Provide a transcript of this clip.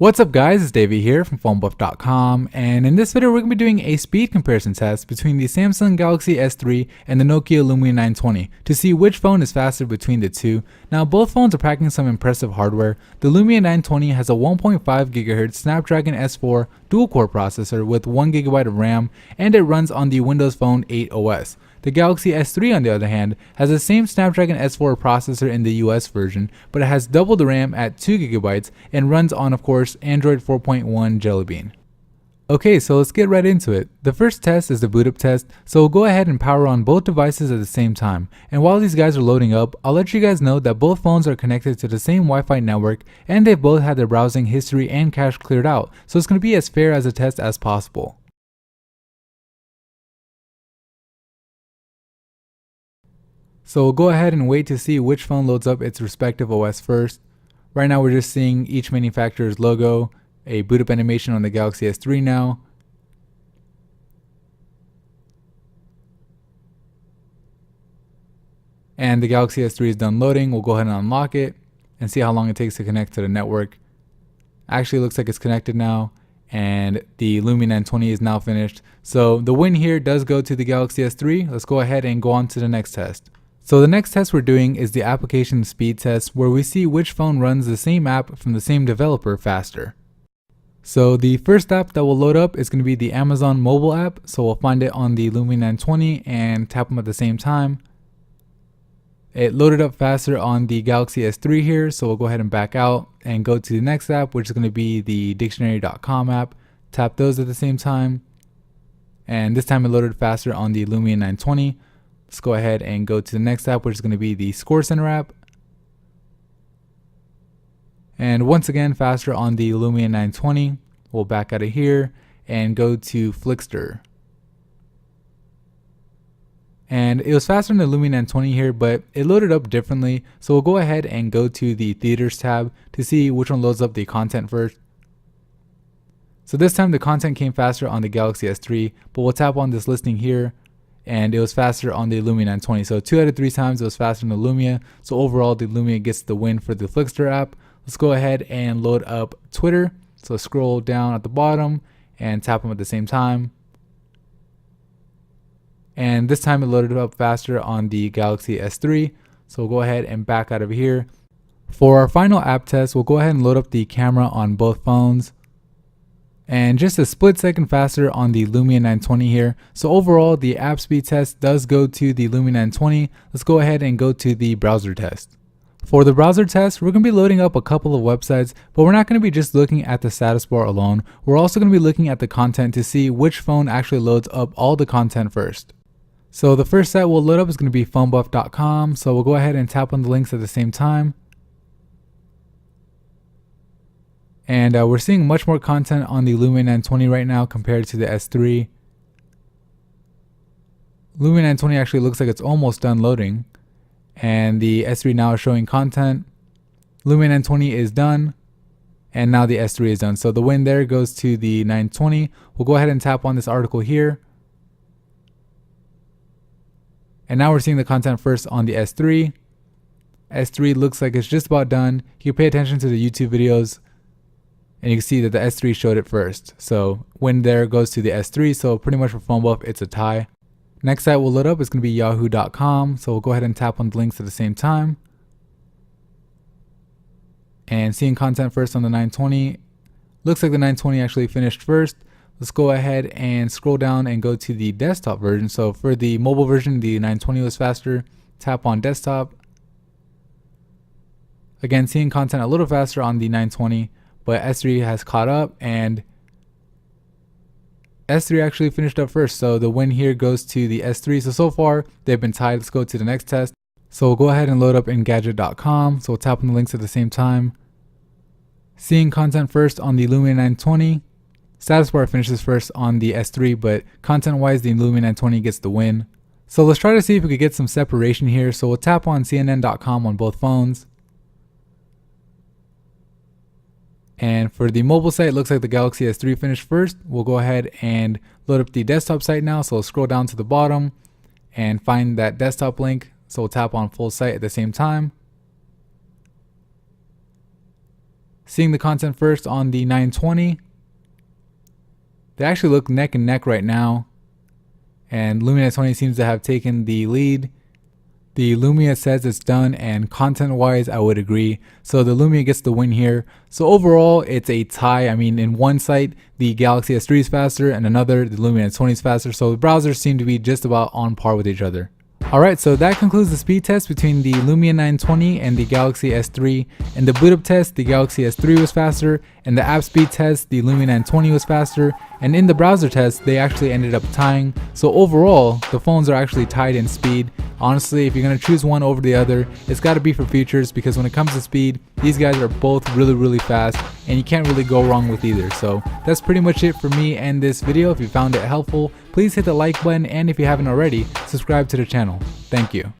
What's up guys, it's Davey here from PhoneBuff.com, and in this video we're going to be doing a speed comparison test between the Samsung Galaxy S3 and the Nokia Lumia 920 to see which phone is faster between the two. Now both phones are packing some impressive hardware. The Lumia 920 has a 1.5 GHz Snapdragon S4 dual-core processor with 1 GB of RAM, and it runs on the Windows Phone 8 OS. The Galaxy S3 on the other hand has the same Snapdragon S4 processor in the US version, but it has double the RAM at 2 GB and runs on, of course, Android 4.1 Jelly Bean. Okay, so let's get right into it. The first test is the boot up test, so we'll go ahead and power on both devices at the same time. And while these guys are loading up, I'll let you guys know that both phones are connected to the same Wi-Fi network and they've both had their browsing history and cache cleared out, so it's going to be as fair as a test as possible. So we'll go ahead and wait to see which phone loads up its respective OS first. Right now we're just seeing each manufacturer's logo, a boot up animation on the Galaxy S3 now. And the Galaxy S3 is done loading. We'll go ahead and unlock it and see how long it takes to connect to the network. Actually looks like it's connected now, and the Lumia 920 is now finished. So the win here does go to the Galaxy S3. Let's go ahead and go on to the next test. So the next test we're doing is the application speed test, where we see which phone runs the same app from the same developer faster. So the first app that will load up is going to be the Amazon mobile app. So we'll find it on the Lumia 920 and tap them at the same time. It loaded up faster on the Galaxy S3 here, so we'll go ahead and back out and go to the next app, which is going to be the dictionary.com app. Tap those at the same time. And this time it loaded faster on the Lumia 920. Let's go ahead and go to the next app, which is going to be the Score Center app. And once again, faster on the Lumia 920. We'll back out of here and go to Flickster. And it was faster than the Lumia 920 here, but it loaded up differently. So we'll go ahead and go to the Theaters tab to see which one loads up the content first. So this time the content came faster on the Galaxy S3, but we'll tap on this listing here, and it was faster on the Lumia 920. So 2 out of 3 times it was faster than the Lumia. So overall the Lumia gets the win for the Flickster app. Let's go ahead and load up Twitter. So scroll down at the bottom and tap them at the same time. And this time it loaded up faster on the Galaxy S3. So we'll go ahead and back out of here. For our final app test, we'll go ahead and load up the camera on both phones. And just a split second faster on the Lumia 920 here. So overall the app speed test does go to the Lumia 920. Let's go ahead and go to the browser test. For the browser test, we're going to be loading up a couple of websites, but we're not going to be just looking at the status bar alone. We're also going to be looking at the content to see which phone actually loads up all the content first. So the first site we'll load up is going to be PhoneBuff.com. So we'll go ahead and tap on the links at the same time. And we're seeing much more content on the Lumia 920 right now compared to the S3. Lumia 920 actually looks like it's almost done loading. And the S3 now is showing content. Lumia 920 is done. And now the S3 is done. So the win there goes to the 920. We'll go ahead and tap on this article here. And now we're seeing the content first on the S3. S3 looks like it's just about done. You can pay attention to the YouTube videos, and you can see that the S3 showed it first. So win there goes to the S3. So pretty much for PhoneBuff, it's a tie. Next site we'll load up is going to be yahoo.com. So we'll go ahead and tap on the links at the same time. And seeing content first on the 920. Looks like the 920 actually finished first. Let's go ahead and scroll down and go to the desktop version. So for the mobile version, the 920 was faster. Tap on desktop. Again, seeing content a little faster on the 920, but S3 has caught up, and S3 actually finished up first. So the win here goes to the S3. So far they've been tied. Let's go to the next test. So we'll go ahead and load up Engadget.com. So we'll tap on the links at the same time. Seeing content first on the Lumia 920. Status bar finishes first on the S3, but content wise the Lumia 920 gets the win. So let's try to see if we could get some separation here. So we'll tap on CNN.com on both phones. And for the mobile site, it looks like the Galaxy S3 finished first. We'll go ahead and load up the desktop site now. So we'll scroll down to the bottom and find that desktop link. So we'll tap on full site at the same time. seeing the content first on the 920. They actually look neck and neck right now, and Lumia 920 seems to have taken the lead. The Lumia says it's done, and content wise I would agree, so the Lumia gets the win here. So overall it's a tie. I mean, in one site the Galaxy S3 is faster, and another the Lumia 920 is faster, so the browsers seem to be just about on par with each other. Alright, so that concludes the speed test between the Lumia 920 and the Galaxy S3. In the boot up test, the Galaxy S3 was faster. In the app speed test, the Lumia 920 was faster. And in the browser test, they actually ended up tying. So overall, the phones are actually tied in speed. Honestly, if you're going to choose one over the other, it's got to be for features, because when it comes to speed, these guys are both really fast, and you can't really go wrong with either. So that's pretty much it for me and this video. If you found it helpful, please hit the like button, and if you haven't already, subscribe to the channel. Thank you.